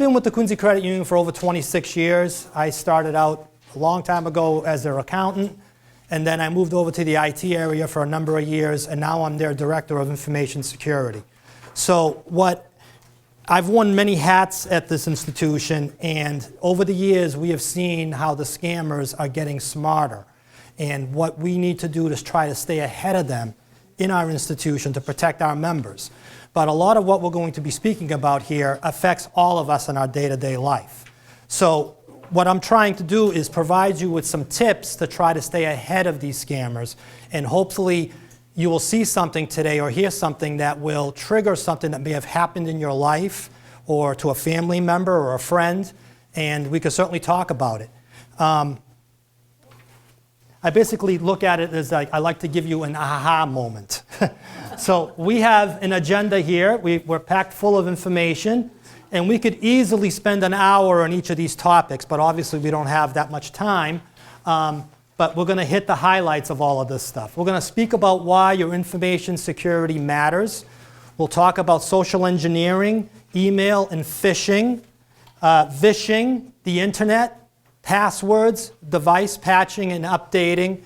been with the Quincy Credit Union for over 26 years. I started out a long time ago as their accountant, and then I moved over to the IT area for a number of years, and now I'm their Director of Information Security. So I've worn many hats at this institution, and over the years we have seen how the scammers are getting smarter, and what we need to do is try to stay ahead of them in our institution to protect our members. But a lot of what we're going to be speaking about here affects all of us in our day-to-day life. So what I'm trying to do is provide you with some tips to try to stay ahead of these scammers, and hopefully you will see something today or hear something that will trigger something that may have happened in your life or to a family member or a friend, and we could certainly talk about it. I basically look at it as I like to give you an aha moment. So we have an agenda here. We're packed full of information, and we could easily spend an hour on each of these topics, but obviously we don't have that much time. But we're going to hit the highlights of all of this stuff. We're going to speak about why your information security matters. We'll talk about social engineering, email and phishing, vishing, the internet, passwords, device patching and updating,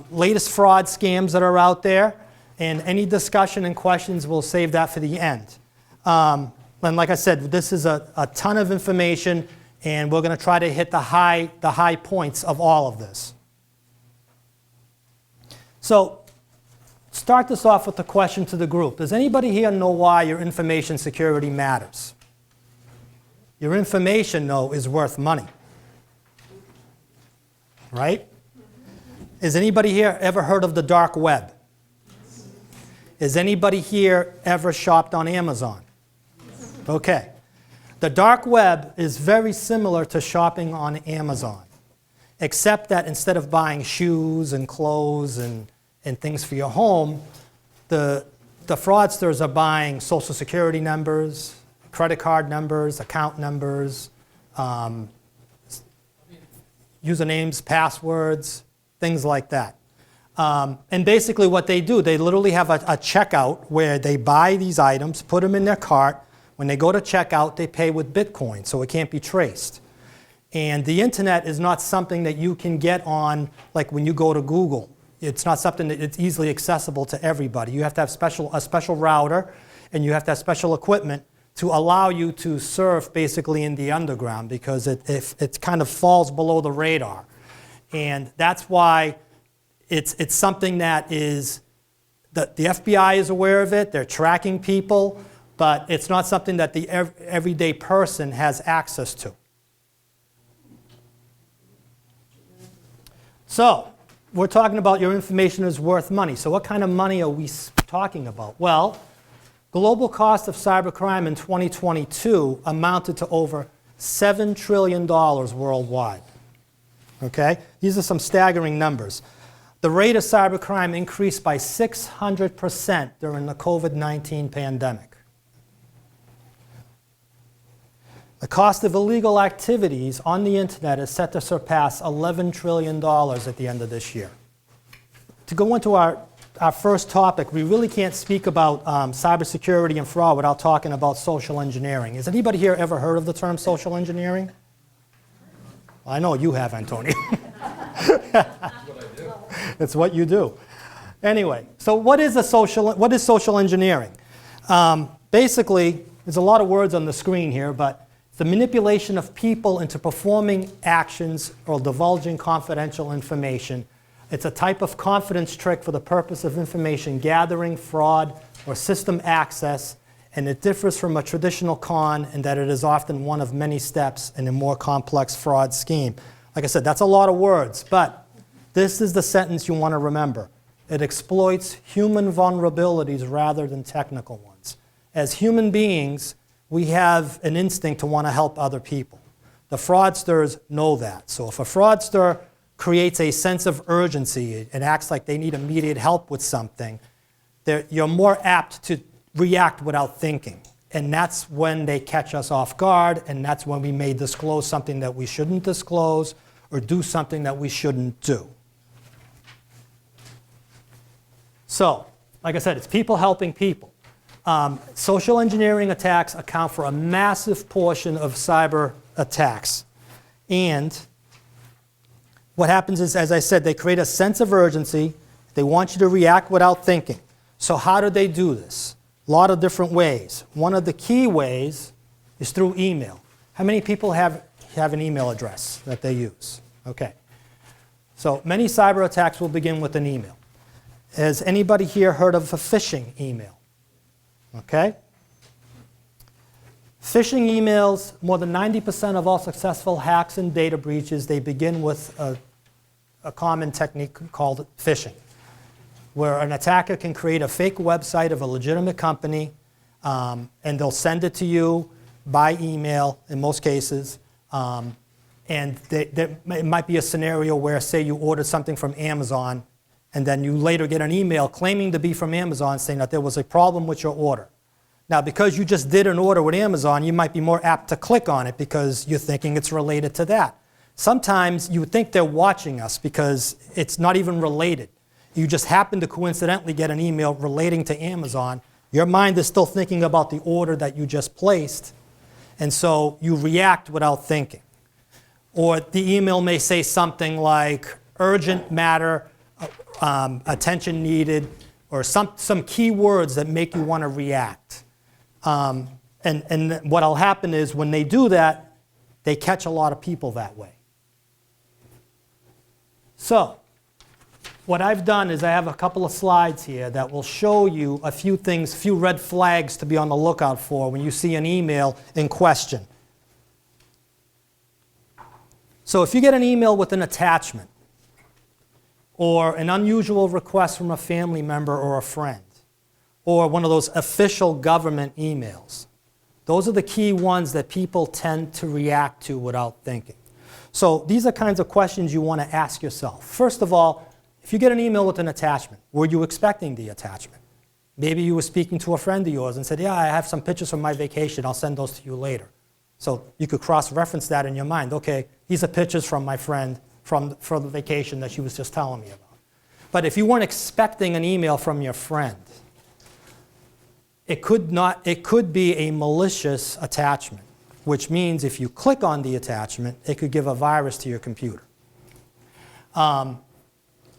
latest fraud scams that are out there, and any discussion and questions, we'll save that for the end. And like I said, this is a ton of information, and we're going to try to hit the high points of all of this. So start this off with a question to the group. Does anybody here know why your information security matters? Your information, though, is worth money. Right? Has anybody here ever heard of the dark web? Has anybody here ever shopped on Amazon? Okay. The dark web is very similar to shopping on Amazon, except that instead of buying shoes and clothes and things for your home, the fraudsters are buying social security numbers, credit card numbers, account numbers, usernames, passwords, things like that. And basically what they do, they literally have a checkout where they buy these items, put them in their cart. When they go to checkout, they pay with Bitcoin, so it can't be traced. And the internet is not something that you can get on, like when you go to Google. It's not something that it's easily accessible to everybody. You have to have a special router, and you have to have special equipment to allow you to surf basically in the underground, because it kind of falls below the radar. And that's why it's something that is, the FBI is aware of it, they're tracking people, but it's not something that the everyday person has access to. So, we're talking about your information is worth money. So what kind of money are we talking about? Well, global cost of cybercrime in 2022 amounted to over $7 trillion worldwide. Okay? These are some staggering numbers. The rate of cybercrime increased by 600% during the COVID-19 pandemic. The cost of illegal activities on the internet is set to surpass $11 trillion at the end of this year. To go into our first topic, we really can't speak about cybersecurity and fraud without talking about social engineering. Has anybody here ever heard of the term social engineering? Well, I know you have, Antonio. It's what you do. Anyway, so what is social engineering? Basically, there's a lot of words on the screen here, but it's the manipulation of people into performing actions or divulging confidential information. It's a type of confidence trick for the purpose of information gathering, fraud, or system access, and it differs from a traditional con in that it is often one of many steps in a more complex fraud scheme. Like I said, that's a lot of words, but this is the sentence you want to remember. It exploits human vulnerabilities rather than technical ones. As human beings, we have an instinct to want to help other people. The fraudsters know that. So if a fraudster creates a sense of urgency and acts like they need immediate help with something, you're more apt to react without thinking. And that's when they catch us off guard, and that's when we may disclose something that we shouldn't disclose or do something that we shouldn't do. So, like I said, it's people helping people. Social engineering attacks account for a massive portion of cyber attacks. And what happens is, as I said, they create a sense of urgency. They want you to react without thinking. So how do they do this? A lot of different ways. One of the key ways is through email. How many people have an email address that they use? Okay. So many cyber attacks will begin with an email. Has anybody here heard of a phishing email? Okay. Phishing emails, more than 90% of all successful hacks and data breaches, they begin with a common technique called phishing, where an attacker can create a fake website of a legitimate company, and they'll send it to you by email in most cases. And it might be a scenario where, say, you ordered something from Amazon, and then you later get an email claiming to be from Amazon saying that there was a problem with your order. Now, because you just did an order with Amazon, you might be more apt to click on it because you're thinking it's related to that. Sometimes you think they're watching us because it's not even related. You just happen to coincidentally get an email relating to Amazon. Your mind is still thinking about the order that you just placed, and so you react without thinking. Or the email may say something like urgent matter, attention needed, or some key words that make you want to react. And what'll happen is when they do that, they catch a lot of people that way. So what I've done is I have a couple of slides here that will show you a few things, a few red flags to be on the lookout for when you see an email in question. So if you get an email with an attachment or an unusual request from a family member or a friend, or one of those official government emails, those are the key ones that people tend to react to without thinking. So these are kinds of questions you want to ask yourself. First of all, if you get an email with an attachment, were you expecting the attachment? Maybe you were speaking to a friend of yours and said, yeah, I have some pictures from my vacation, I'll send those to you later. So you could cross-reference that in your mind. Okay, these are pictures from my friend from the vacation that she was just telling me about. But if you weren't expecting an email from your friend, it could be a malicious attachment, which means if you click on the attachment, it could give a virus to your computer.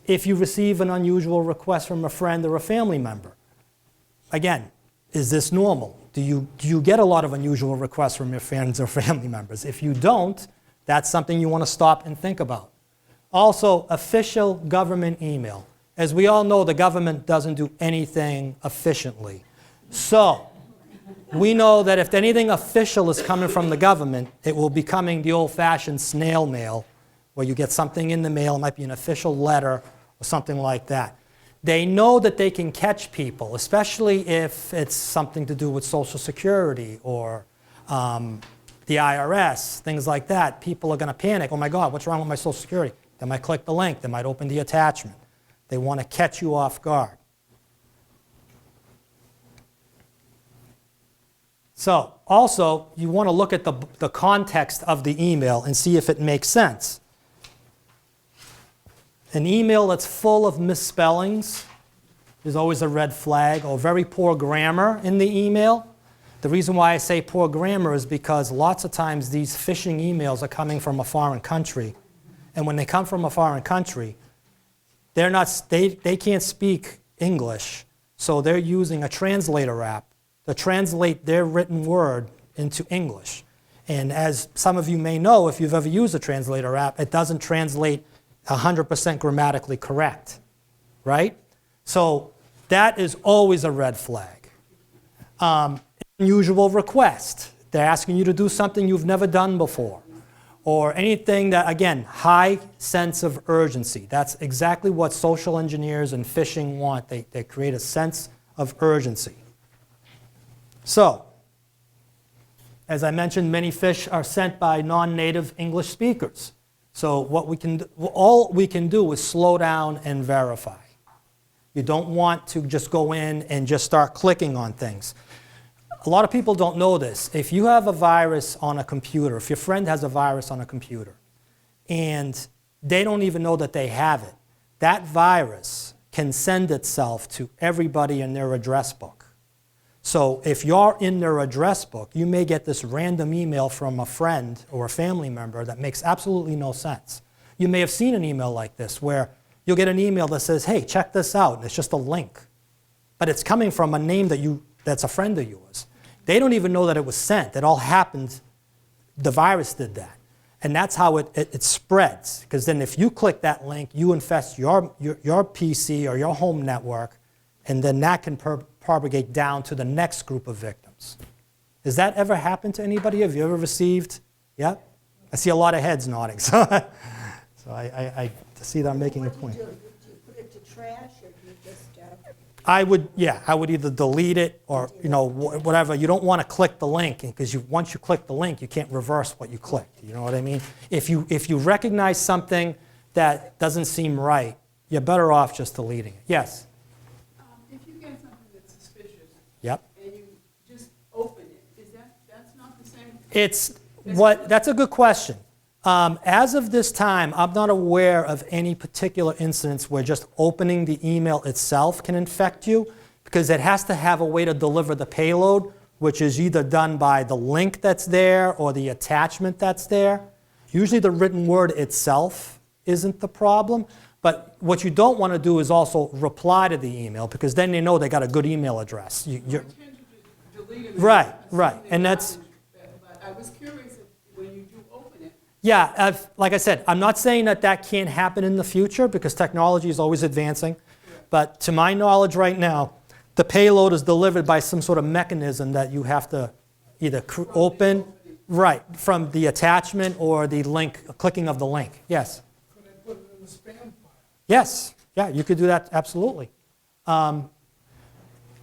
If you receive an unusual request from a friend or a family member, again, is this normal? Do you get a lot of unusual requests from your friends or family members? If you don't, that's something you want to stop and think about. Also, official government email. As we all know, the government doesn't do anything efficiently. So we know that if anything official is coming from the government, it will be coming the old-fashioned snail mail, where you get something in the mail, it might be an official letter or something like that. They know that they can catch people, especially if it's something to do with Social Security or the IRS, things like that. People are going to panic. Oh my God, what's wrong with my Social Security? They might click the link. They might open the attachment. They want to catch you off guard. So also, you want to look at the context of the email and see if it makes sense. An email that's full of misspellings is always a red flag, or very poor grammar in the email. The reason why I say poor grammar is because lots of times these phishing emails are coming from a foreign country. And when they come from a foreign country, they can't speak English, so they're using a translator app to translate their written word into English. And as some of you may know, if you've ever used a translator app, it doesn't translate 100% grammatically correct, right? So that is always a red flag. Unusual request. They're asking you to do something you've never done before. Or anything that, again, high sense of urgency. That's exactly what social engineers and phishing want. They create a sense of urgency. So, as I mentioned, many fish are sent by non-native English speakers. So all we can do is slow down and verify. You don't want to just go in and just start clicking on things. A lot of people don't know this. If you have a virus on a computer, if your friend has a virus on a computer, and they don't even know that they have it, that virus can send itself to everybody in their address book. So if you're in their address book, you may get this random email from a friend or a family member that makes absolutely no sense. You may have seen an email like this where you'll get an email that says, hey, check this out, and it's just a link. But it's coming from a name that's a friend of yours. They don't even know that it was sent. It all happened, the virus did that. And that's how it spreads. Because then if you click that link, you infest your PC or your home network, and then that can propagate down to the next group of victims. Does that ever happen to anybody? Have you ever received? Yeah? I see a lot of heads nodding. So I see that I'm making a point. Do you put it to trash, or do you just... I would either delete it or, whatever. You don't want to click the link, because once you click the link, you can't reverse what you clicked. You know what I mean? If you recognize something that doesn't seem right, you're better off just deleting it. Yes? If you get something that's suspicious, yep, and you just open it, that's not the same? That's a good question. As of this time, I'm not aware of any particular incidents where just opening the email itself can infect you, because it has to have a way to deliver the payload, which is either done by the link that's there or the attachment that's there. Usually the written word itself isn't the problem, but what you don't want to do is also reply to the email, because then they know they got a good email address. I tend to delete it. Right, and that's... But I was curious if when you do open it. Yeah, like I said, I'm not saying that can't happen in the future, because technology is always advancing. But to my knowledge right now, the payload is delivered by some sort of mechanism that you have to either open, right, from the attachment or the link, clicking of the link. Yes? Could I put it in the spam file? Yes, yeah, you could do that, absolutely.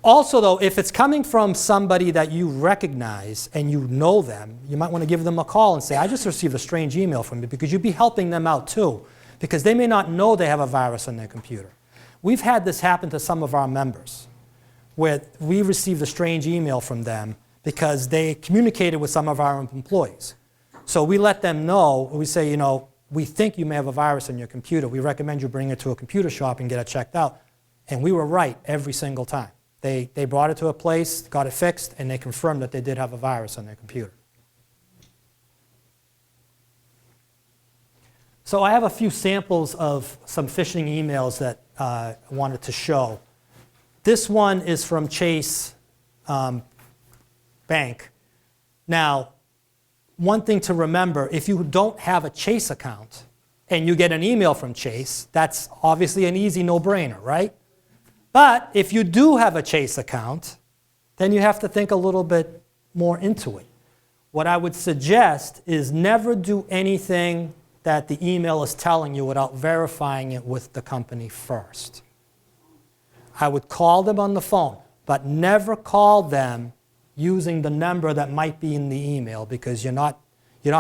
Also, though, if it's coming from somebody that you recognize and you know them, you might want to give them a call and say, I just received a strange email from you, because you'd be helping them out too, because they may not know they have a virus on their computer. We've had this happen to some of our members, where we received a strange email from them because they communicated with some of our employees. So we let them know, we say, we think you may have a virus on your computer. We recommend you bring it to a computer shop and get it checked out. And we were right every single time. They brought it to a place, got it fixed, and they confirmed that they did have a virus on their computer. So I have a few samples of some phishing emails that I wanted to show. This one is from Chase Bank. Now, one thing to remember, if you don't have a Chase account and you get an email from Chase, that's obviously an easy no-brainer, right? But if you do have a Chase account, then you have to think a little bit more into it. What I would suggest is never do anything that the email is telling you without verifying it with the company first. I would call them on the phone, but never call them using the number that might be in the email, because you're not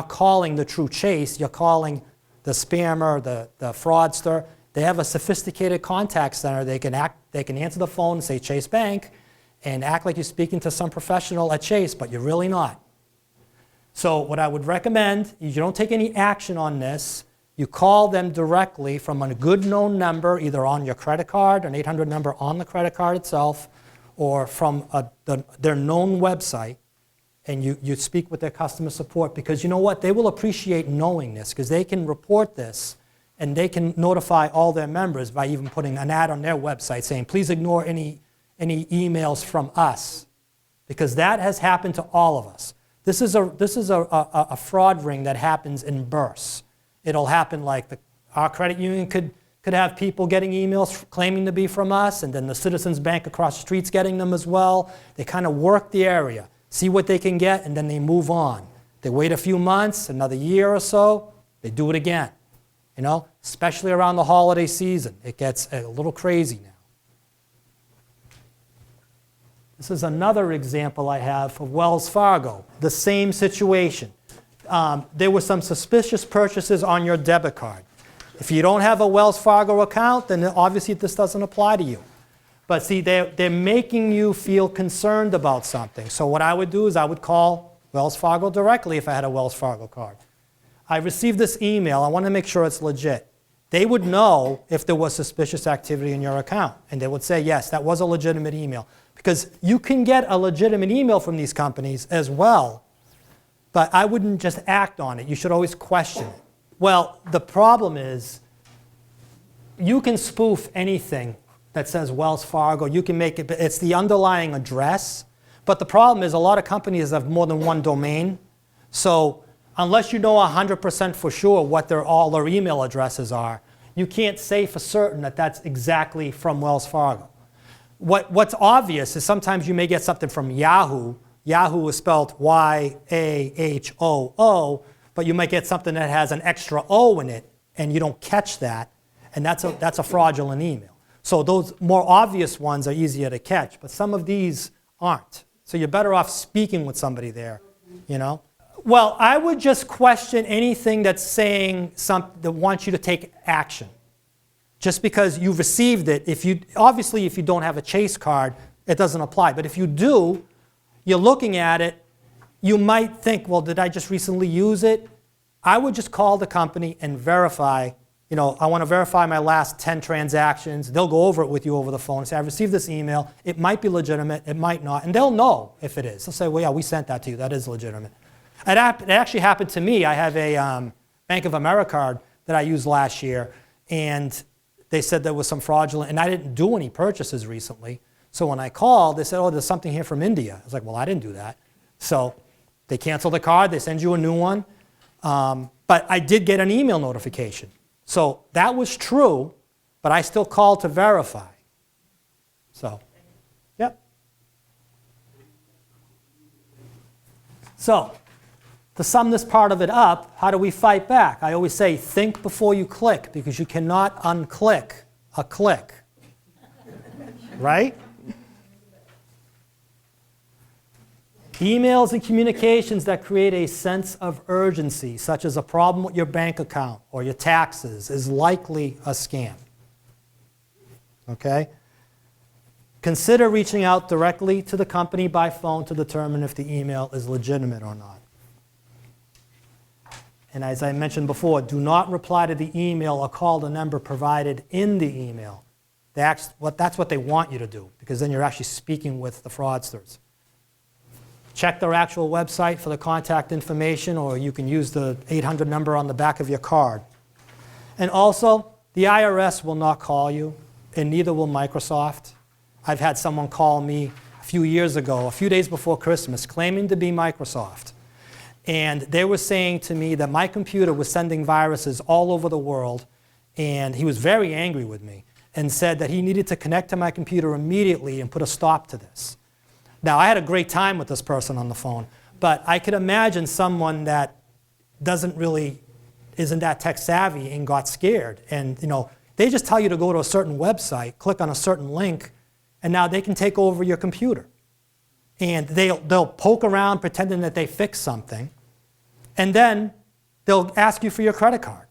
calling the true Chase, you're calling the spammer, the fraudster. They have a sophisticated contact center. They can answer the phone and say Chase Bank and act like you're speaking to some professional at Chase, but you're really not. So what I would recommend is you don't take any action on this. You call them directly from a good known number, either on your credit card, an 800 number on the credit card itself, or from their known website, and you speak with their customer support, because you know what? They will appreciate knowing this, because they can report this and they can notify all their members by even putting an ad on their website saying, please ignore any emails from us, because that has happened to all of us. This is a fraud ring that happens in bursts. It'll happen like our credit union could have people getting emails claiming to be from us, and then the Citizens Bank across the street's getting them as well. They kind of work the area, see what they can get, and then they move on. They wait a few months, another year or so, they do it again. Especially around the holiday season. It gets a little crazy now. This is another example I have of Wells Fargo. The same situation. There were some suspicious purchases on your debit card. If you don't have a Wells Fargo account, then obviously this doesn't apply to you. But see, they're making you feel concerned about something. So what I would do is I would call Wells Fargo directly if I had a Wells Fargo card. I received this email. I want to make sure it's legit. They would know if there was suspicious activity in your account. And they would say, yes, that was a legitimate email. Because you can get a legitimate email from these companies as well, but I wouldn't just act on it. You should always question it. Well, the problem is you can spoof anything that says Wells Fargo. You can make it, it's the underlying address. But the problem is a lot of companies have more than one domain. So unless you know 100% for sure what all their email addresses are, you can't say for certain that that's exactly from Wells Fargo. What's obvious is sometimes you may get something from Yahoo. Yahoo is spelled Y-A-H-O-O, but you might get something that has an extra O in it, and you don't catch that, and that's a fraudulent email. So those more obvious ones are easier to catch, but some of these aren't. So you're better off speaking with somebody there, you know? Well, I would just question anything that's saying something that wants you to take action. Just because you've received it, obviously if you don't have a Chase card, it doesn't apply. But if you do, you're looking at it, you might think, well, did I just recently use it? I would just call the company and verify, you know, I want to verify my last 10 transactions. They'll go over it with you over the phone and say, I received this email. It might be legitimate, it might not. And they'll know if it is. They'll say, well, yeah, we sent that to you. That is legitimate. It actually happened to me. I have a Bank of America card that I used last year, and they said there was some fraudulent, and I didn't do any purchases recently. So when I called, they said, oh, there's something here from India. I was like, well, I didn't do that. So they cancel the card, they send you a new one. But I did get an email notification. So that was true, but I still called to verify. So, yep. So, to sum this part of it up, how do we fight back? I always say, think before you click, because you cannot unclick a click. Right? Emails and communications that create a sense of urgency, such as a problem with your bank account or your taxes, is likely a scam. Okay? Consider reaching out directly to the company by phone to determine if the email is legitimate or not. And as I mentioned before, do not reply to the email or call the number provided in the email. That's what they want you to do, because then you're actually speaking with the fraudsters. Check their actual website for the contact information, or you can use the 800 number on the back of your card. And also, the IRS will not call you, and neither will Microsoft. I've had someone call me a few years ago, a few days before Christmas, claiming to be Microsoft. And they were saying to me that my computer was sending viruses all over the world, and he was very angry with me and said that he needed to connect to my computer immediately and put a stop to this. Now, I had a great time with this person on the phone, but I could imagine someone that isn't that tech savvy and got scared. And you know, they just tell you to go to a certain website, click on a certain link, and now they can take over your computer. And they'll poke around pretending that they fixed something, and then they'll ask you for your credit card.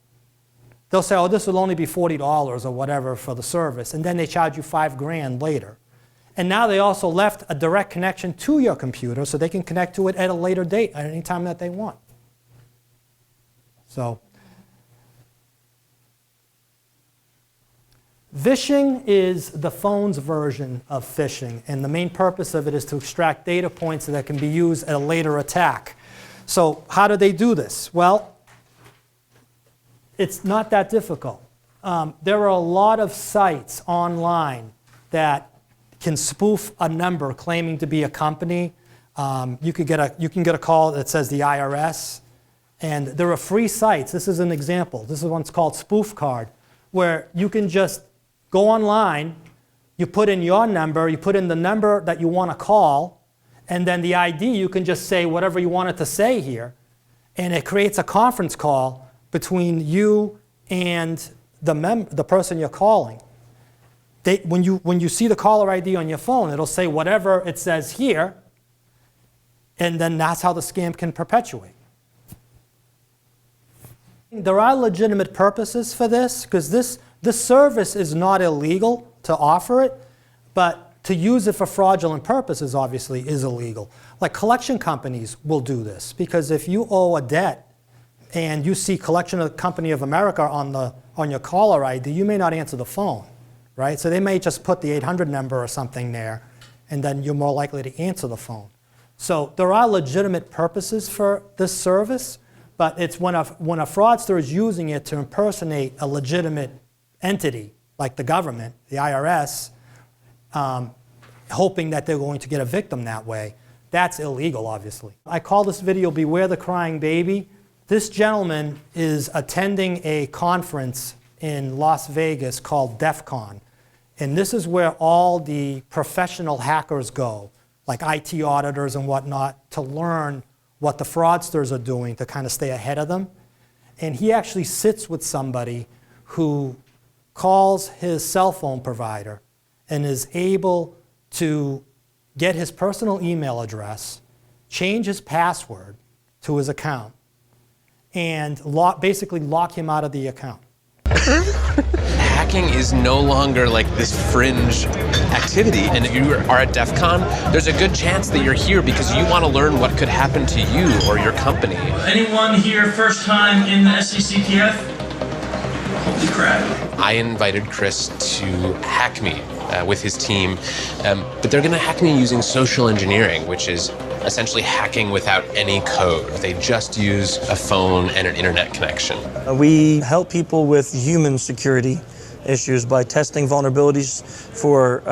They'll say, oh, this will only be $40 or whatever for the service, and then they charge you $5,000 later. And now they also left a direct connection to your computer so they can connect to it at a later date, at any time that they want. So, vishing is the phone's version of phishing, and the main purpose of it is to extract data points that can be used at a later attack. So how do they do this? Well, it's not that difficult. There are a lot of sites online that can spoof a number claiming to be a company. You can get a call that says the IRS, and there are free sites. This is an example. This is one's called Spoof Card, where you can just go online, you put in your number, you put in the number that you want to call, and then the ID, you can just say whatever you want it to say here, and it creates a conference call between you and the person you're calling. When you see the caller ID on your phone, it'll say whatever it says here, and then that's how the scam can perpetuate. There are legitimate purposes for this, because this service is not illegal to offer it, but to use it for fraudulent purposes obviously is illegal. Like collection companies will do this, because if you owe a debt and you see Collection Company of America on your caller ID, you may not answer the phone, right? So they may just put the 800 number or something there, and then you're more likely to answer the phone. So there are legitimate purposes for this service, but it's when a fraudster is using it to impersonate a legitimate entity, like the government, the IRS, hoping that they're going to get a victim that way. That's illegal, obviously. I call this video Beware the Crying Baby. This gentleman is attending a conference in Las Vegas called DEF CON. And this is where all the professional hackers go, like IT auditors and whatnot, to learn what the fraudsters are doing to kind of stay ahead of them. And he actually sits with somebody who calls his cell phone provider and is able to get his personal email address, change his password to his account, and basically lock him out of the account. Hacking is no longer like this fringe activity, and if you are at DEF CON, there's a good chance that you're here because you want to learn what could happen to you or your company. Anyone here first time in the SCCTF? Holy crap. I invited Chris to hack me with his team, but they're going to hack me using social engineering, which is essentially hacking without any code. They just use a phone and an internet connection. We help people with human security issues by testing vulnerabilities for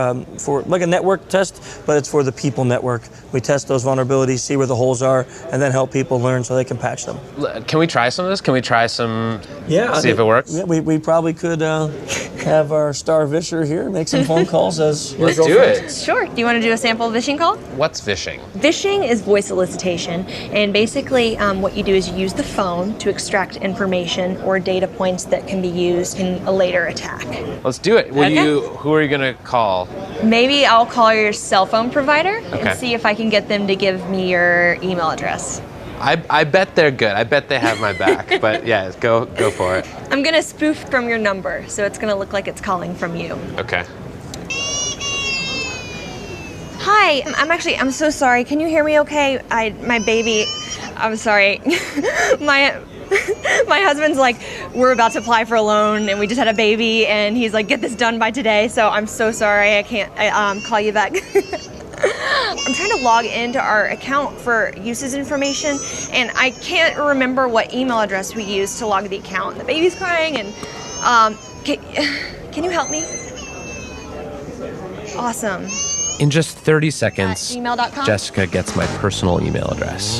like a network test, but it's for the people network. We test those vulnerabilities, see where the holes are, and then help people learn so they can patch them. Can we try some of this? Can we try some, see if it works? Yeah, we probably could have our star Visher here make some phone calls as your Let's do girlfriend. it. Sure. Do you want to do a sample vishing call? What's phishing? Vishing is voice elicitation, and basically what you do is you use the phone to extract information or data points that can be used in a later attack. Let's do it. Okay. Who are you going to call? Maybe I'll call your cell phone provider Okay. and see if I can get them to give me your email address. I bet they're good. I bet they have my back. But yeah, go for it. I'm gonna spoof from your number, so it's gonna look like it's calling from you. Okay. Hi, I'm so sorry. Can you hear me okay? My baby, I'm sorry. My husband's like, we're about to apply for a loan and we just had a baby and he's like, get this done by today. So I'm so sorry, I can't call you back. I'm trying to log into our account for uses information and I can't remember what email address we used to log the account. The baby's crying and can you help me? Awesome. In just 30 seconds, gmail.com? Jessica gets my personal email address.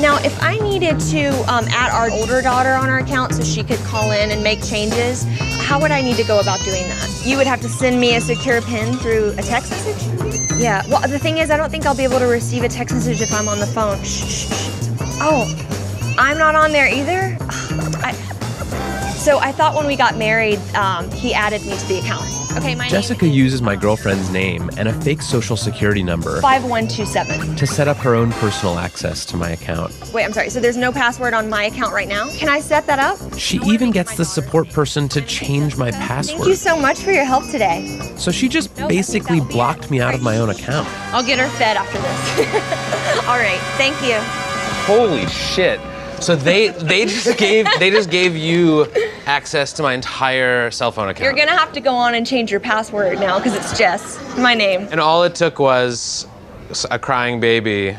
Now, if I needed to add our older daughter on our account so she could call in and make changes, how would I need to go about doing that? You would have to send me a secure PIN through a text message? Yeah, well, the thing is, I don't think I'll be able to receive a text message if I'm on the phone. Shh. Oh, I'm not on there either? So I thought when we got married, he added me to the account. Okay, my Jessica name is uses my girlfriend's name and a fake social security number 5127. to set up her own personal access to my account. Wait, I'm sorry, so there's no password on my account right now? Can I set that up? She even gets the support person to change my Thank you password. so much for your help today. So she just basically blocked me out of my own account. I'll get her fed after this. All right, thank you. Holy shit. So they just gave you access to my entire cell phone account. You're gonna have to go on and change your password now because it's Jess, my name. And all it took was a crying baby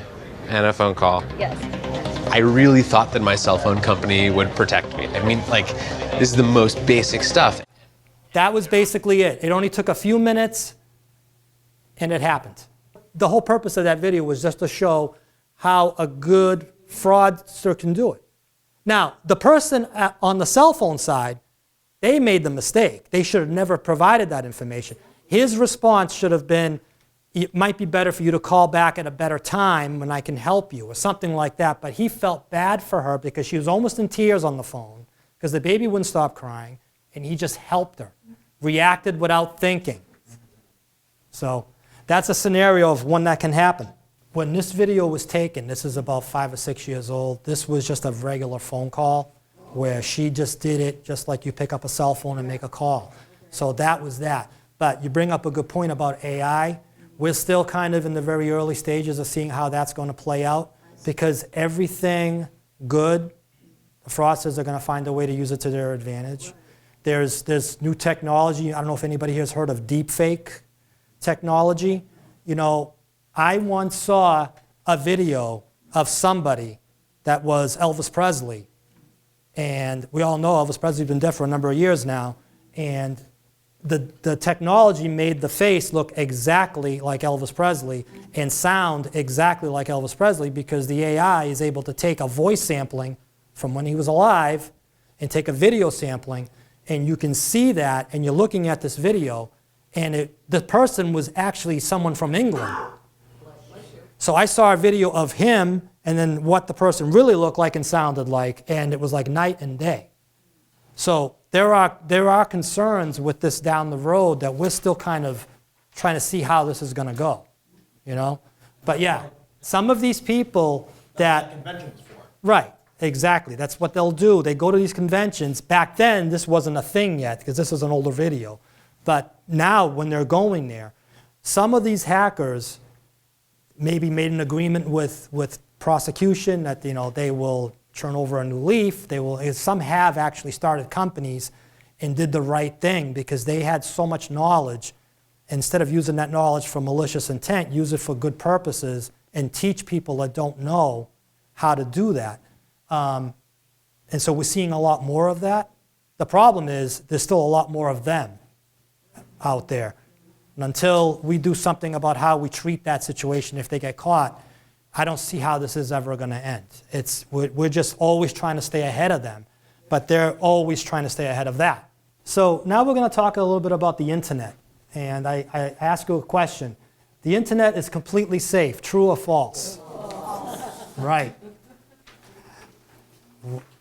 and a phone call. Yes. I really thought that my cell phone company would protect me. I mean, like, this is the most basic stuff. That was basically it. It only took a few minutes, and it happened. The whole purpose of that video was just to show how a good fraudster can do it. Now, the person on the cell phone side, they made the mistake. They should have never provided that information. His response should have been, it might be better for you to call back at a better time when I can help you, or something like that. But he felt bad for her because she was almost in tears on the phone because the baby wouldn't stop crying, and he just helped her, reacted without thinking. So that's a scenario of one that can happen. When this video was taken, this is about 5 or 6 years old, this was just a regular phone call where she just did it just like you pick up a cell phone and make a call. So that was that. But you bring up a good point about AI. We're still kind of in the very early stages of seeing how that's going to play out because everything good, the fraudsters are going to find a way to use it to their advantage. There's new technology. I don't know if anybody here has heard of deepfake technology. you know, I once saw a video of somebody that was Elvis Presley. And we all know Elvis Presley's been dead for a number of years now. And the technology made the face look exactly like Elvis Presley and sound exactly like Elvis Presley, because the AI is able to take a voice sampling from when he was alive and take a video sampling, and you can see that, and you're looking at this video, and the person was actually someone from England. So I saw a video of him and then what the person really looked like and sounded like, and it was like night and day. So there are concerns with this down the road that we're still kind of trying to see how this is going to go, you know? But yeah, some of these people that... Conventions for. Right, exactly. That's what they'll do. They go to these conventions. Back then, this wasn't a thing yet, because this is an older video. But now, when they're going there, some of these hackers maybe made an agreement with prosecution that, you know, they will turn over a new leaf. Some have actually started companies and did the right thing because they had so much knowledge. Instead of using that knowledge for malicious intent, use it for good purposes and teach people that don't know how to do that. And so we're seeing a lot more of that. The problem is there's still a lot more of them out there. And until we do something about how we treat that situation if they get caught, I don't see how this is ever going to end. We're just always trying to stay ahead of them, but they're always trying to stay ahead of that. So now we're going to talk a little bit about the internet. And I ask you a question. The internet is completely safe, true or false? Right.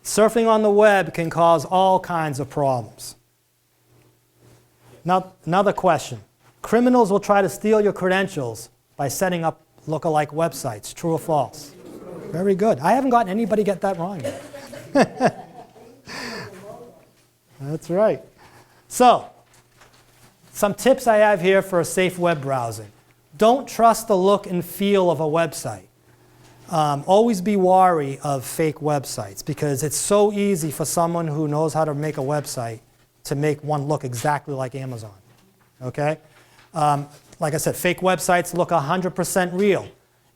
Surfing on the web can cause all kinds of problems. Now, another question. Criminals will try to steal your credentials by setting up lookalike websites, true or false? Very good. I haven't gotten anybody get that wrong yet. That's right. So, some tips I have here for a safe web browsing. Don't trust the look and feel of a website. Always be wary of fake websites because it's so easy for someone who knows how to make a website to make one look exactly like Amazon. Okay? Like I said, fake websites look 100% real.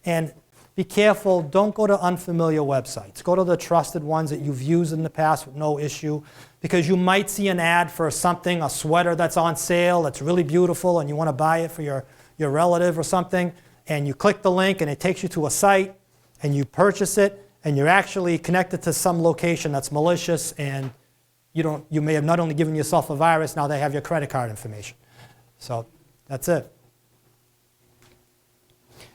And be careful, don't go to unfamiliar websites. Go to the trusted ones that you've used in the past with no issue, because you might see an ad for something, a sweater that's on sale, that's really beautiful, and you want to buy it for your relative or something, and you click the link and it takes you to a site, and you purchase it, and you're actually connected to some location that's malicious, and you may have not only given yourself a virus, now they have your credit card information. So that's it.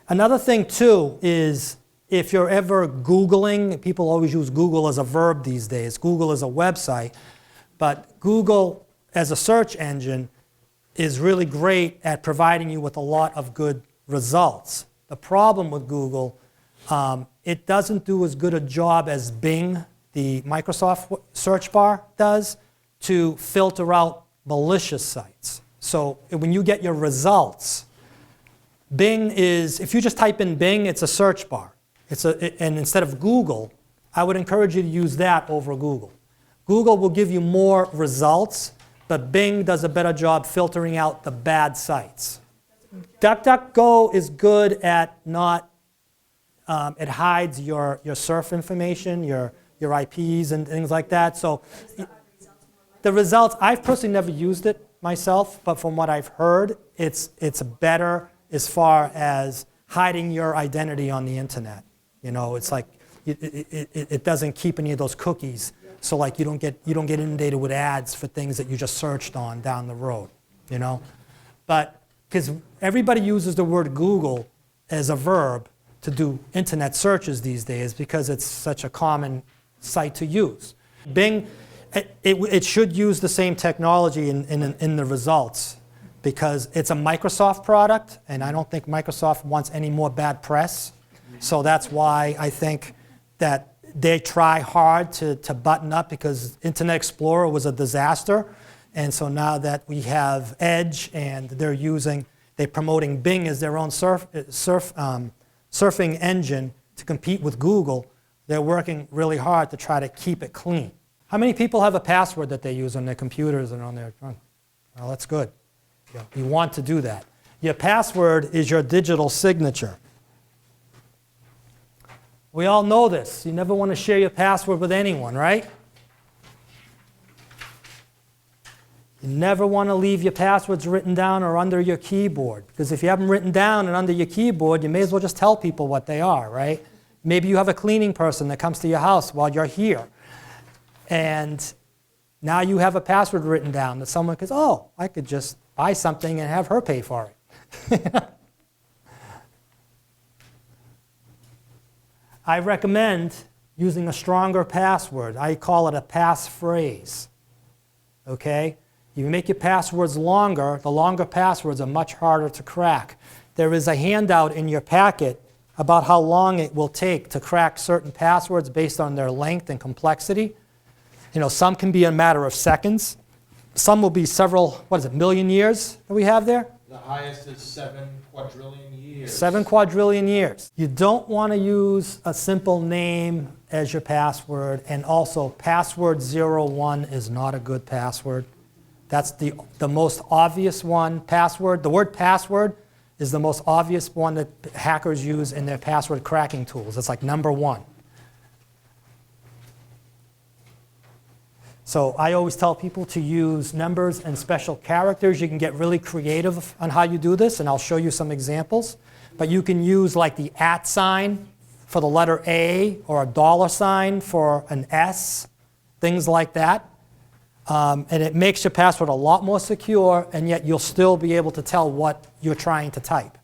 Another thing, too, is if you're ever Googling, people always use Google as a verb these days. Google is a website, but Google as a search engine is really great at providing you with a lot of good results. The problem with Google, it doesn't do as good a job as Bing, the Microsoft search bar, does to filter out malicious sites. So when you get your results, Bing is, if you just type in Bing, it's a search bar. And instead of Google, I would encourage you to use that over Google. Google will give you more results, but Bing does a better job filtering out the bad sites. DuckDuckGo is good at not, it hides your surf information, your IPs and things like that. So the results, I've personally never used it myself, but from what I've heard, it's better as far as hiding your identity on the internet. You know, it's like it doesn't keep any of those cookies, so like you don't get inundated with ads for things that you just searched on down the road. You know, but because everybody uses the word Google as a verb to do internet searches these days because it's such a common site to use. Bing, it should use the same technology in the results, because it's a Microsoft product, and I don't think Microsoft wants any more bad press. So that's why I think that they try hard to button up, because Internet Explorer was a disaster. And so now that we have Edge and they're promoting Bing as their own surfing engine to compete with Google, they're working really hard to try to keep it clean. How many people have a password that they use on their computers and on their phone? Well, that's good. You want to do that. Your password is your digital signature. We all know this. You never want to share your password with anyone, right? You never want to leave your passwords written down or under your keyboard, because if you have them written down and under your keyboard, you may as well just tell people what they are, right? Maybe you have a cleaning person that comes to your house while you're here, and now you have a password written down that someone goes, oh, I could just buy something and have her pay for it. I recommend using a stronger password. I call it a passphrase. Okay? You make your passwords longer. The longer passwords are much harder to crack. There is a handout in your packet about how long it will take to crack certain passwords based on their length and complexity. You know, some can be a matter of seconds. Some will be several, million years that we have there? The highest is 7 quadrillion years. 7 quadrillion years. You don't want to use a simple name as your password, and also password 01 is not a good password. That's the most obvious one. Password, the word password is the most obvious one that hackers use in their password cracking tools. It's like number 1. So I always tell people to use numbers and special characters. You can get really creative on how you do this, and I'll show you some examples. But you can use like the @ sign for the letter A, or a $ for an S, things like that. And it makes your password a lot more secure, and yet you'll still be able to tell what you're trying to type.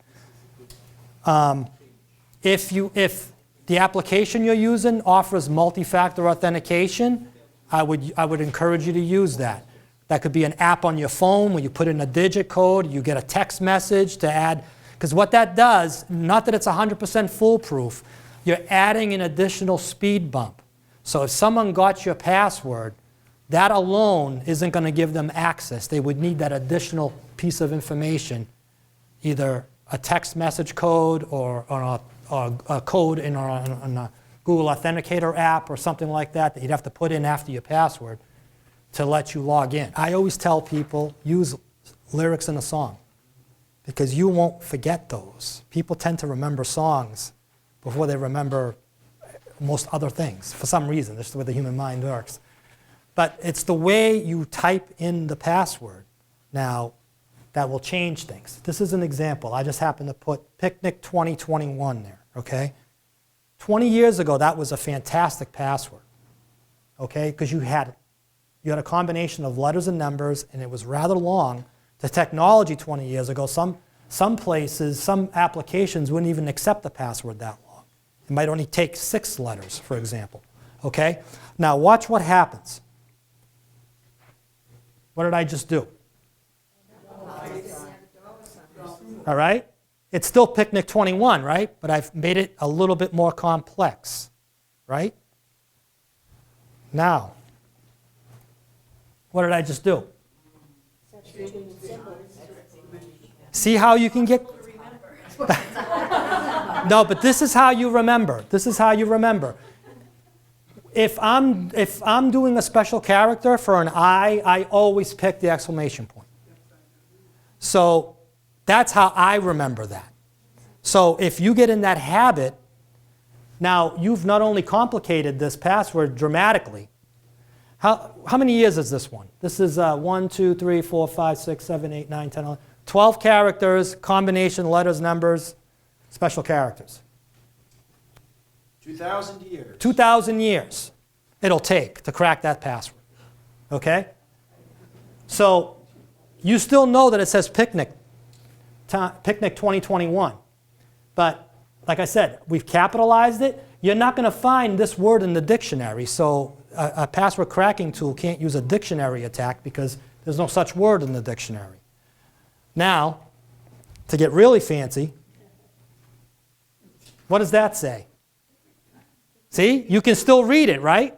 If the application you're using offers multi-factor authentication, I would encourage you to use that. That could be an app on your phone where you put in a digit code, you get a text message to add, because what that does, not that it's 100% foolproof, you're adding an additional speed bump. So if someone got your password, that alone isn't going to give them access. They would need that additional piece of information, either a text message code or a code in a Google Authenticator app or something like that that you'd have to put in after your password to let you log in. I always tell people, use lyrics in a song, because you won't forget those. People tend to remember songs before they remember most other things for some reason. That's the way the human mind works. But it's the way you type in the password now that will change things. This is an example. I just happened to put Picnic 2021 there, okay? 20 years ago, that was a fantastic password, okay? Because you had a combination of letters and numbers, and it was rather long. The technology 20 years ago, some places, some applications wouldn't even accept the password that long. It might only take 6 letters, for example, okay? Now watch what happens. What did I just do? All right? It's still Picnic 21, right? But I've made it a little bit more complex, right? Now, what did I just do? See how you can get... No, but this is how you remember. This is how you remember. If I'm doing a special character for an I always pick the exclamation point. So that's how I remember that. So if you get in that habit, now you've not only complicated this password dramatically. How many years is this one? This is 1, 2, 3, 4, 5, 6, 7, 8, 9, 10, 11, 12 characters, combination letters, numbers, special characters. 2,000 years. 2,000 years it'll take to crack that password, okay? So you still know that it says Picnic 2021. But like I said, we've capitalized it. You're not going to find this word in the dictionary, so a password cracking tool can't use a dictionary attack because there's no such word in the dictionary. Now, to get really fancy, what does that say? See? You can still read it, right?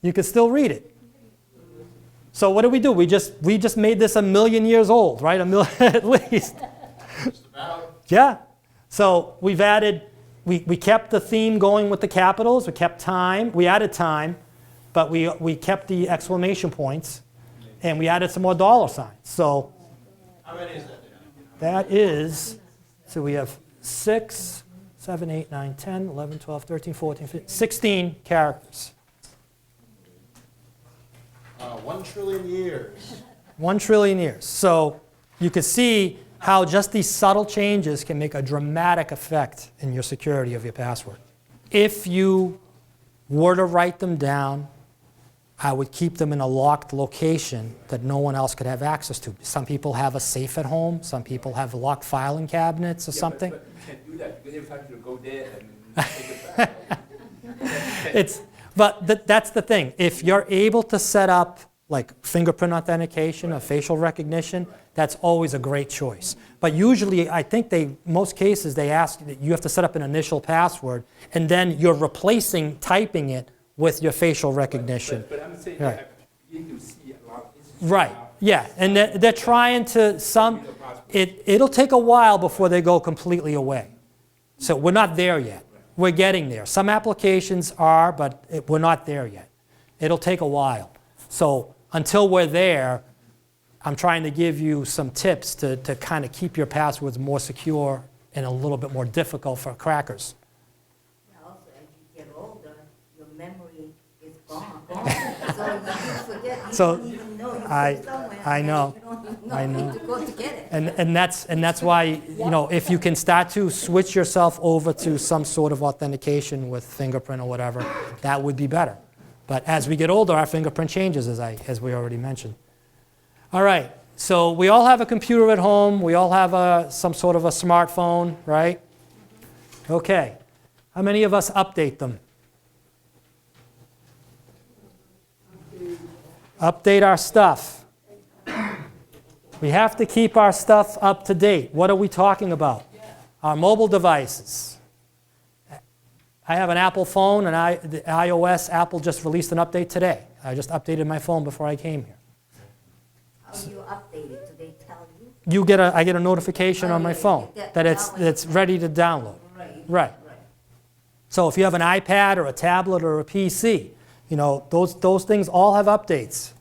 You can still read it. So what do? We just made this 1,000,000 years old, right? At least. Just about. Yeah. So we've added, we kept the theme going with the capitals. We kept time. We added time, but we kept the exclamation points, and we added some more $ signs. So How many is that? That is, so we have 6, 7, 8, 9, 10, 11, 12, 13, 14, 15, 16 characters. 1 trillion years. 1 trillion years. So you can see how just these subtle changes can make a dramatic effect in your security of your password. If you were to write them down, I would keep them in a locked location that no one else could have access to. Some people have a safe at home. Some people have locked filing cabinets or something. But you can't do that because every time you go there and take it back. That's the thing. If you're able to set up like fingerprint authentication or facial recognition, that's always a great choice. But usually, I think most cases, they ask that you have to set up an initial password, and then you're replacing typing it with your facial recognition. But I'm saying Right. that you do see a lot of instances Right, now. yeah, and they're trying to, it'll take a while before they go completely away. So we're not there yet. We're getting there. Some applications are, but we're not there yet. It'll take a while. So until we're there, I'm trying to give you some tips to kind of keep your passwords more secure and a little bit more difficult for crackers. Also, as you get older, your memory is gone. So you forget, you So, don't even know you put I- it somewhere. I and know. You don't I know know. where to go to get it. And that's why, you know, if you can start to switch yourself over to some sort of authentication with fingerprint or whatever, that would be better. But as we get older, our fingerprint changes, as we already mentioned. All right, so we all have a computer at home. We all have some sort of a smartphone, right? Okay. How many of us update them? Update our stuff. We have to keep our stuff up to date. What are we talking about? Our mobile devices. I have an Apple phone, and the iOS, Apple just released an update today. I just updated my phone before I came here. How do you update it? Do they tell you? I get a notification on my phone that it's ready to download. Right. So if you have an iPad or a tablet or a PC, you know, those things all have updates.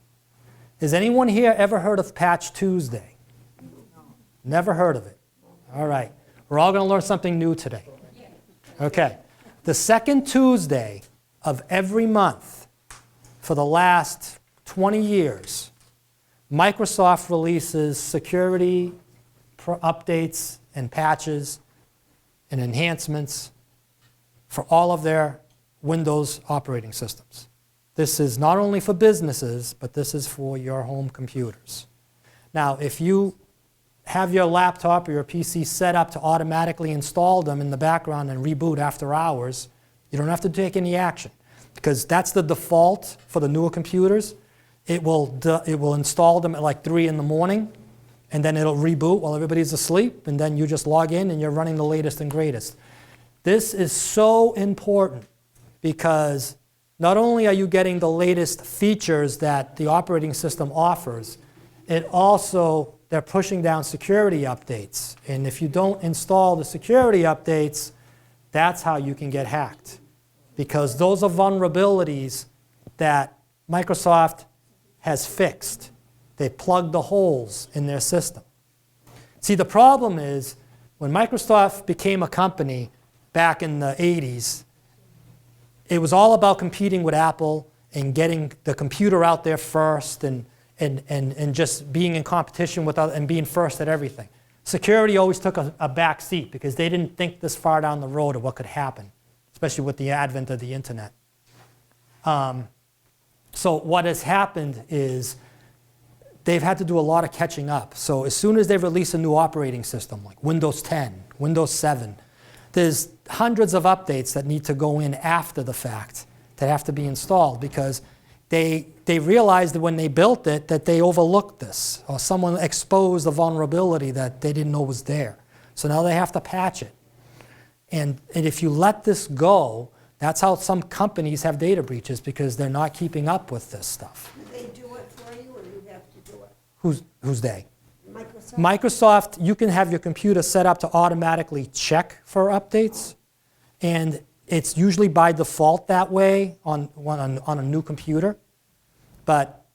Has anyone here ever heard of Patch Tuesday? Never heard of it. All right. We're all going to learn something new today. Okay. The second Tuesday of every month for the last 20 years, Microsoft releases security updates and patches and enhancements for all of their Windows operating systems. This is not only for businesses, but this is for your home computers. Now, if you have your laptop or your PC set up to automatically install them in the background and reboot after hours, you don't have to take any action, because that's the default for the newer computers. It will install them at like 3 in the morning, and then it'll reboot while everybody's asleep, and then you just log in and you're running the latest and greatest. This is so important because not only are you getting the latest features that the operating system offers, they're pushing down security updates. And if you don't install the security updates, that's how you can get hacked. Because those are vulnerabilities that Microsoft has fixed. They plugged the holes in their system. See, the problem is when Microsoft became a company back in the 80s, it was all about competing with Apple and getting the computer out there first and just being in competition with and being first at everything. Security always took a back seat because they didn't think this far down the road of what could happen, especially with the advent of the internet. So what has happened is they've had to do a lot of catching up. So as soon as they release a new operating system, like Windows 10, Windows 7, there's hundreds of updates that need to go in after the fact that have to be installed because they realized that when they built it that they overlooked this, or someone exposed a vulnerability that they didn't know was there. So now they have to patch it. And if you let this go, that's how some companies have data breaches, because they're not keeping up with this stuff. Do they do it for you, or you have to do it? Who's they? Microsoft? Microsoft, you can have your computer set up to automatically check for updates, and it's usually by default that way on a new computer. But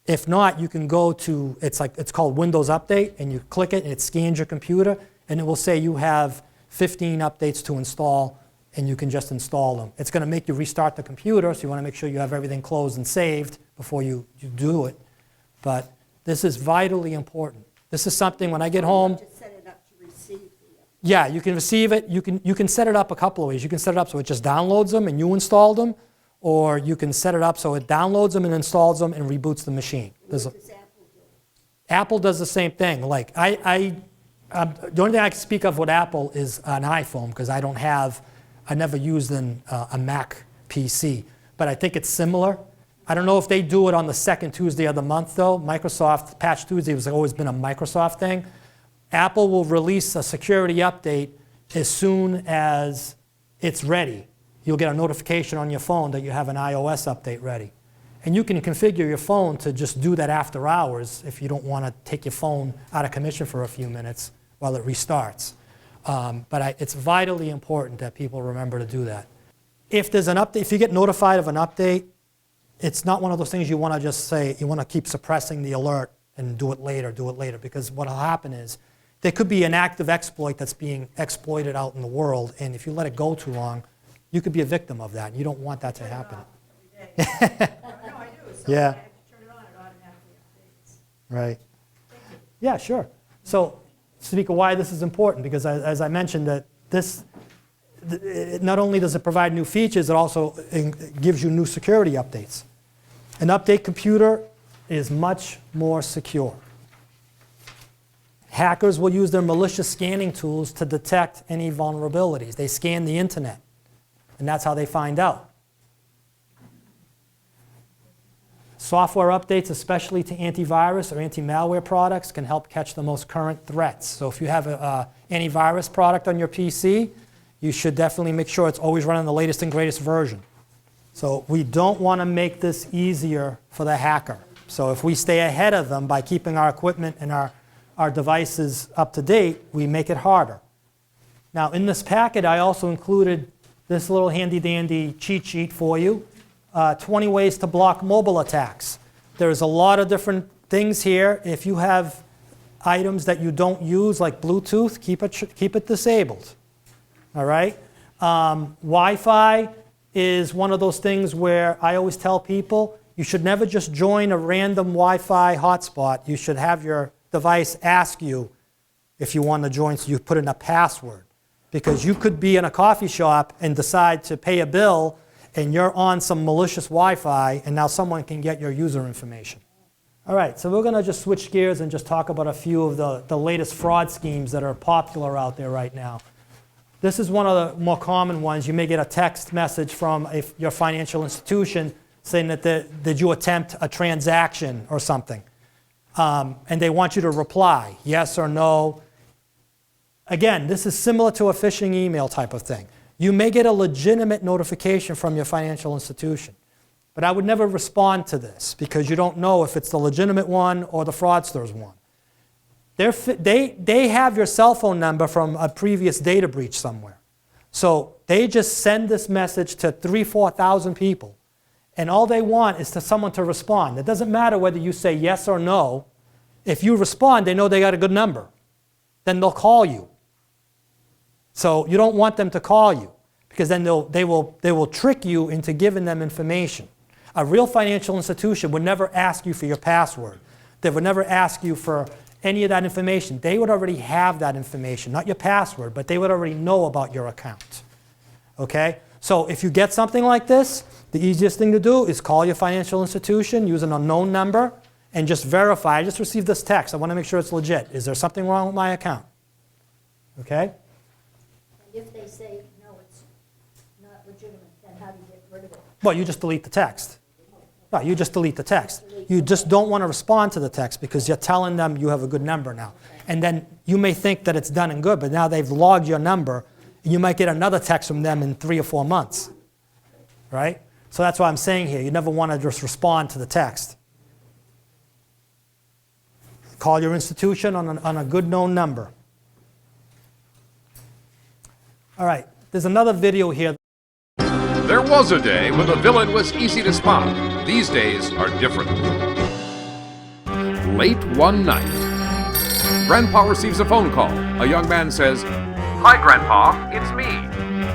If not, you can go to, it's called Windows Update, and you click it, and it scans your computer, and it will say you have 15 updates to install, and you can just install them. It's going to make you restart the computer, so you want to make sure you have everything closed and saved before you do it. But this is vitally important. This is something when I get home. To set it up to receive the. Yeah, you can receive it. You can set it up a couple of ways. You can set it up so it just downloads them and you install them, or you can set it up so it downloads them and installs them and reboots the machine. What does Apple do? Apple does the same thing. Like the only thing I can speak of with Apple is an iPhone, because I never used a Mac PC, but I think it's similar. I don't know if they do it on the second Tuesday of the month though. Microsoft Patch Tuesday has always been a Microsoft thing. Apple will release a security update as soon as it's ready. You'll get a notification on your phone that you have an iOS update ready. And you can configure your phone to just do that after hours if you don't want to take your phone out of commission for a few minutes while it restarts. But it's vitally important that people remember to do that. If there's an update, if you get notified of an update, it's not one of those things you want to just say, you want to keep suppressing the alert and do it later, because what will happen is there could be an active exploit that's being exploited out in the world, and if you let it go too long, you could be a victim of that. You don't want that to happen. No, I do. So Yeah. I have to turn it on, it automatically updates. Right. Yeah, sure. So speak of why this is important, because as I mentioned, that not only does it provide new features, it also gives you new security updates. An update computer is much more secure. Hackers will use their malicious scanning tools to detect any vulnerabilities. They scan the internet, and that's how they find out. Software updates, especially to antivirus or anti-malware products, can help catch the most current threats. So if you have an antivirus product on your PC, you should definitely make sure it's always running the latest and greatest version. So we don't want to make this easier for the hacker. So if we stay ahead of them by keeping our equipment and our devices up to date, we make it harder. Now in this packet, I also included this little handy-dandy cheat sheet for you. 20 ways to block mobile attacks. There's a lot of different things here. If you have items that you don't use, like Bluetooth, keep it disabled. All right? Wi-Fi is one of those things where I always tell people, you should never just join a random Wi-Fi hotspot. You should have your device ask you if you want to join, so you put in a password. Because you could be in a coffee shop and decide to pay a bill, and you're on some malicious Wi-Fi, and now someone can get your user information. All right, so we're going to just switch gears and just talk about a few of the latest fraud schemes that are popular out there right now. This is one of the more common ones. You may get a text message from your financial institution saying that did you attempt a transaction or something? And they want you to reply, yes or no. Again, this is similar to a phishing email type of thing. You may get a legitimate notification from your financial institution, but I would never respond to this because you don't know if it's the legitimate one or the fraudster's one. They have your cell phone number from a previous data breach somewhere. So they just send this message to 3,000-4,000 people, and all they want is someone to respond. It doesn't matter whether you say yes or no. If you respond, they know they got a good number. Then they'll call you. So you don't want them to call you, because then they will trick you into giving them information. A real financial institution would never ask you for your password. They would never ask you for any of that information. They would already have that information, not your password, but they would already know about your account. Okay? So if you get something like this, the easiest thing to do is call your financial institution, use an unknown number, and just verify. I just received this text. I want to make sure it's legit. Is there something wrong with my account? Okay? If they say, no, it's not legitimate, then how do you get rid of it? Well, you just delete the text. No, you just delete the text. You just don't want to respond to the text because you're telling them you have a good number now. And then you may think that it's done and good, but now they've logged your number, and you might get another text from them in 3 or 4 months. Right? So that's what I'm saying here. You never want to just respond to the text. Call your institution on a good known number. All right, there's another video here. There was a day when the villain was easy to spot. These days are different. Late one night, Grandpa receives a phone call. A young man says, "Hi, Grandpa, it's me."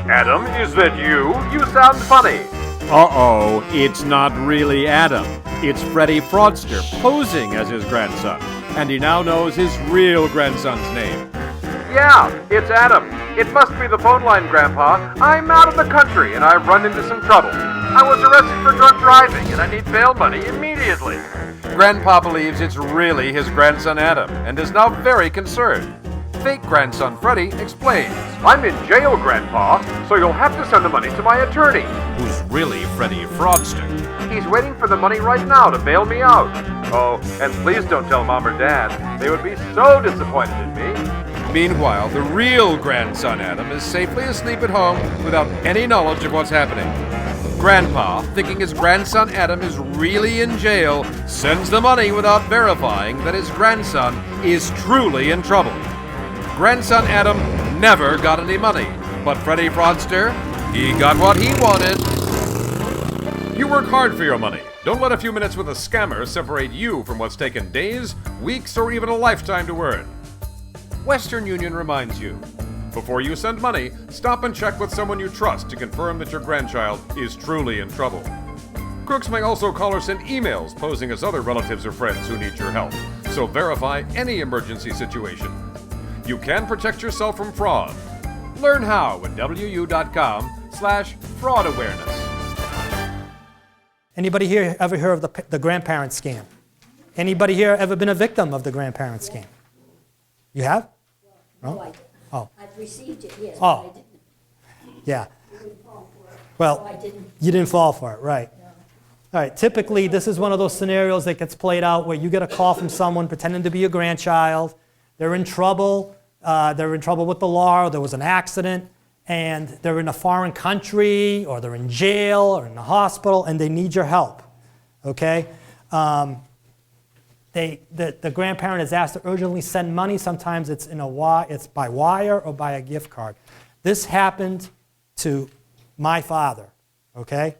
"Adam, is that you? You sound funny." Uh-oh, it's not really Adam. It's Freddy Fraudster posing as his grandson. And he now knows his real grandson's name. "Yeah, it's Adam. It must be the phone line, Grandpa. I'm out of the country and I've run into some trouble. I was arrested for drunk driving and I need bail money immediately." Grandpa believes it's really his grandson Adam and is now very concerned. Fake grandson Freddy explains, "I'm in jail, Grandpa, so you'll have to send the money to my attorney, who's really Freddy Fraudster. He's waiting for the money right now to bail me out. Oh, and please don't tell Mom or Dad. They would be so disappointed in me." Meanwhile, the real grandson Adam is safely asleep at home without any knowledge of what's happening. Grandpa, thinking his grandson Adam is really in jail, sends the money without verifying that his grandson is truly in trouble. Grandson Adam never got any money, but Freddy Fraudster, he got what he wanted. You work hard for your money. Don't let a few minutes with a scammer separate you from what's taken days, weeks, or even a lifetime to earn. Western Union reminds you, before you send money, stop and check with someone you trust to confirm that your grandchild is truly in trouble. Crooks may also call or send emails posing as other relatives or friends who need your help, so verify any emergency situation. You can protect yourself from fraud. Learn how at wu.com/fraudawareness. Anybody here ever heard of the grandparent scam? Anybody here ever been a victim of the grandparent scam? You have? No, I didn't. Oh. I've received it, yes, Oh. but I didn't. Yeah. I didn't fall for it. Well, No, I didn't. you didn't fall for it, right. All right, typically this is one of those scenarios that gets played out where you get a call from someone pretending to be your grandchild. They're in trouble. They're in trouble with the law, or there was an accident, and they're in a foreign country, or they're in jail, or in the hospital, and they need your help, okay? The grandparent is asked to urgently send money. Sometimes it's it's by wire or by a gift card. This happened to my father, okay?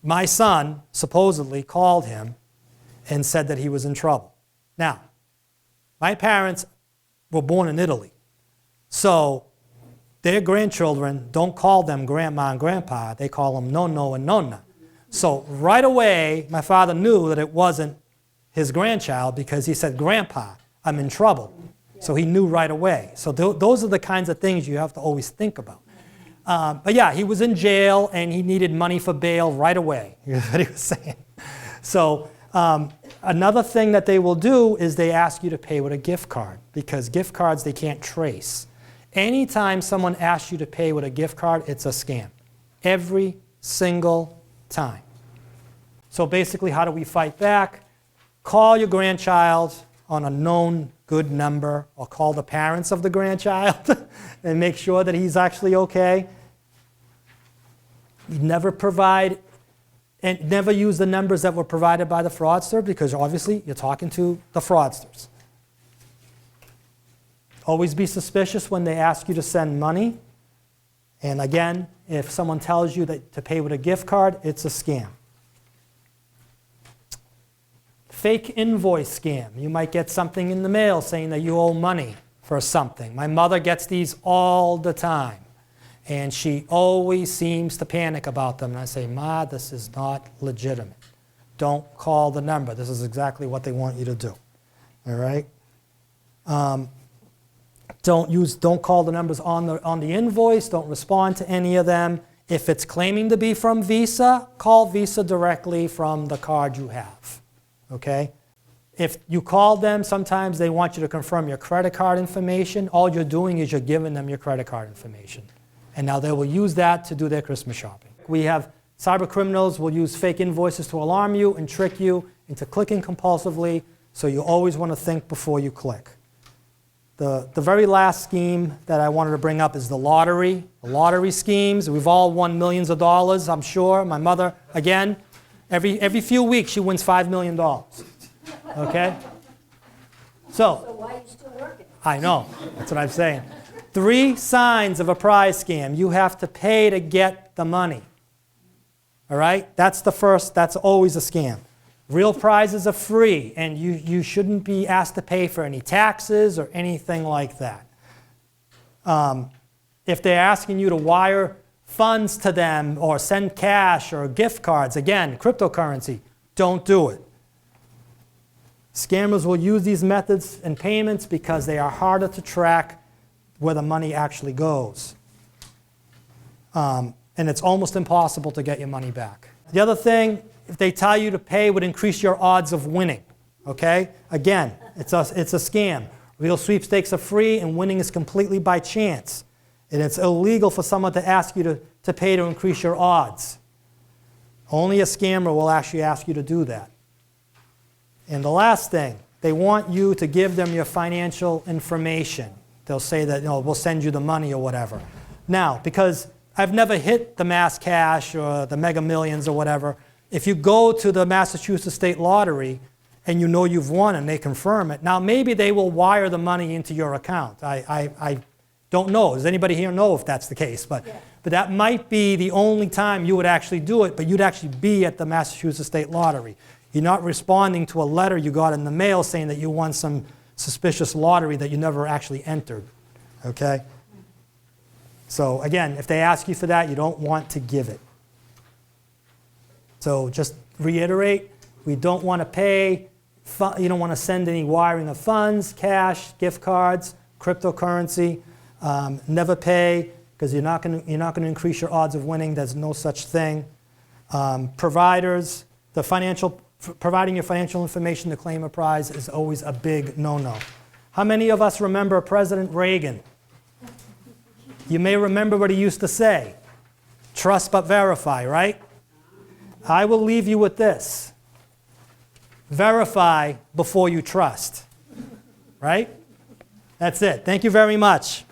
My son supposedly called him and said that he was in trouble. Now, my parents were born in Italy, so their grandchildren don't call them grandma and grandpa. They call them nonno and nonna. So right away, my father knew that it wasn't his grandchild because he said, "Grandpa, I'm in trouble." So he knew right away. So those are the kinds of things you have to always think about. But yeah, he was in jail and he needed money for bail right away. That's what he was saying. So another thing that they will do is they ask you to pay with a gift card, because gift cards they can't trace. Anytime someone asks you to pay with a gift card, it's a scam. Every single time. So basically, how do we fight back? Call your grandchild on a known good number, or call the parents of the grandchild and make sure that he's actually okay. Never provide and never use the numbers that were provided by the fraudster, because obviously you're talking to the fraudsters. Always be suspicious when they ask you to send money. And again, if someone tells you that to pay with a gift card, it's a scam. Fake invoice scam. You might get something in the mail saying that you owe money for something. My mother gets these all the time, and she always seems to panic about them. And I say, "Ma, this is not legitimate. Don't call the number. This is exactly what they want you to do." All right? Don't call the numbers on the invoice. Don't respond to any of them. If it's claiming to be from Visa, call Visa directly from the card you have. Okay? If you call them, sometimes they want you to confirm your credit card information. All you're doing is you're giving them your credit card information. And now they will use that to do their Christmas shopping. We have cyber criminals will use fake invoices to alarm you and trick you into clicking compulsively, so you always want to think before you click. The very last scheme that I wanted to bring up is the lottery. The lottery schemes, we've all won millions of dollars, I'm sure. My mother, again, every few weeks she wins $5 million. Okay? So why are you still working? I know, that's what I'm saying. 3 signs of a prize scam. You have to pay to get the money. All right? That's the first, that's always a scam. Real prizes are free, and you shouldn't be asked to pay for any taxes or anything like that. If they're asking you to wire funds to them or send cash or gift cards, again, cryptocurrency, don't do it. Scammers will use these methods and payments because they are harder to track where the money actually goes. And it's almost impossible to get your money back. The other thing, if they tell you to pay, would increase your odds of winning. Okay? Again, it's a scam. Real sweepstakes are free, and winning is completely by chance. And it's illegal for someone to ask you to pay to increase your odds. Only a scammer will actually ask you to do that. And the last thing, they want you to give them your financial information. They'll say that, we'll send you the money or whatever. Now, because I've never hit the Mass Cash or the Mega Millions or whatever, if you go to the Massachusetts State Lottery and you know you've won and they confirm it, now maybe they will wire the money into your account. I don't know. Does anybody here know if that's the case? But that might be the only time you would actually do it, but you'd actually be at the Massachusetts State Lottery. You're not responding to a letter you got in the mail saying that you won some suspicious lottery that you never actually entered. Okay? So again, if they ask you for that, you don't want to give it. So just reiterate, we don't want to pay, you don't want to send any wiring of funds, cash, gift cards, cryptocurrency. Never pay, because you're not going to increase your odds of winning. There's no such thing. Providers, providing your financial information to claim a prize is always a big no-no. How many of us remember President Reagan? You may remember what he used to say. Trust but verify, right? I will leave you with this. Verify before you trust. Right? That's it. Thank you very much.